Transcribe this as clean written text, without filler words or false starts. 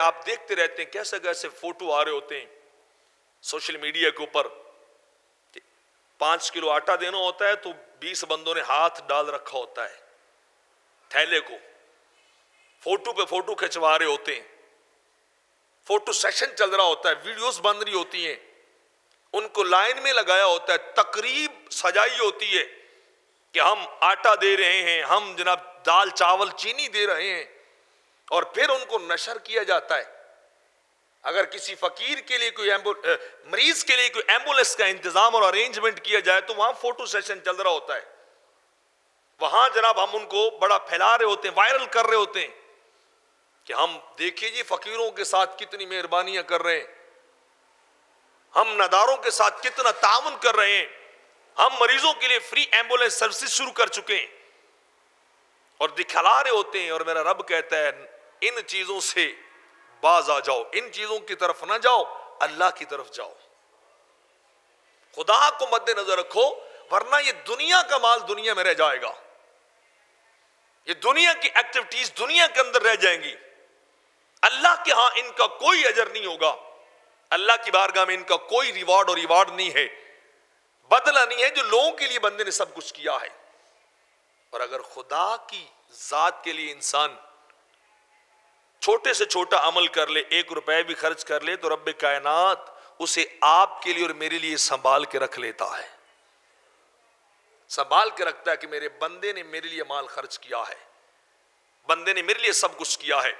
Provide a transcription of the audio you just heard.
آپ دیکھتے رہتے ہیں کیسے کیسے فوٹو آ رہے ہوتے ہیں سوشل میڈیا کے اوپر. 5 کلو آٹا دینا ہوتا ہے تو 20 بندوں نے ہاتھ ڈال رکھا ہوتا ہے تھیلے کو, فوٹو پہ فوٹو کھنچوا رہے ہوتے ہیں, فوٹو سیشن چل رہا ہوتا ہے, ویڈیوز بن رہی ہوتی ہیں, ان کو لائن میں لگایا ہوتا ہے, تقریب سجائی ہوتی ہے کہ ہم آٹا دے رہے ہیں, ہم جناب دال چاول چینی دے رہے ہیں, اور پھر ان کو نشر کیا جاتا ہے. اگر کسی فقیر کے لیے کوئی مریض کے لیے کوئی ایمبولینس کا انتظام اور ارینجمنٹ کیا جائے تو وہاں فوٹو سیشن چل رہا ہوتا ہے, وہاں جناب ہم ان کو بڑا پھیلا رہے ہوتے ہیں, وائرل کر رہے ہوتے ہیں کہ ہم دیکھیے جی فقیروں کے ساتھ کتنی مہربانیاں کر رہے ہیں, ہم نداروں کے ساتھ کتنا تعاون کر رہے ہیں, ہم مریضوں کے لیے فری ایمبولینس سروسز شروع کر چکے ہیں, اور دکھلا رہے ہوتے ہیں. اور میرا رب کہتا ہے ان چیزوں سے باز آ جاؤ, ان چیزوں کی طرف نہ جاؤ, اللہ کی طرف جاؤ, خدا کو مد نظر رکھو, ورنہ یہ دنیا کا مال دنیا میں رہ جائے گا, یہ دنیا کی ایکٹیویٹیز دنیا کے اندر رہ جائیں گی, اللہ کے ہاں ان کا کوئی اجر نہیں ہوگا, اللہ کی بارگاہ میں ان کا کوئی ریوارڈ اور ریوارڈ نہیں ہے, بدلہ نہیں ہے جو لوگوں کے لیے بندے نے سب کچھ کیا ہے. اور اگر خدا کی ذات کے لیے انسان چھوٹے سے چھوٹا عمل کر لے, 1 روپے بھی خرچ کر لے, تو رب کائنات اسے آپ کے لیے اور میرے لیے سنبھال کے رکھ لیتا ہے, سنبھال کے رکھتا ہے کہ میرے بندے نے میرے لیے مال خرچ کیا ہے, بندے نے میرے لیے سب کچھ کیا ہے.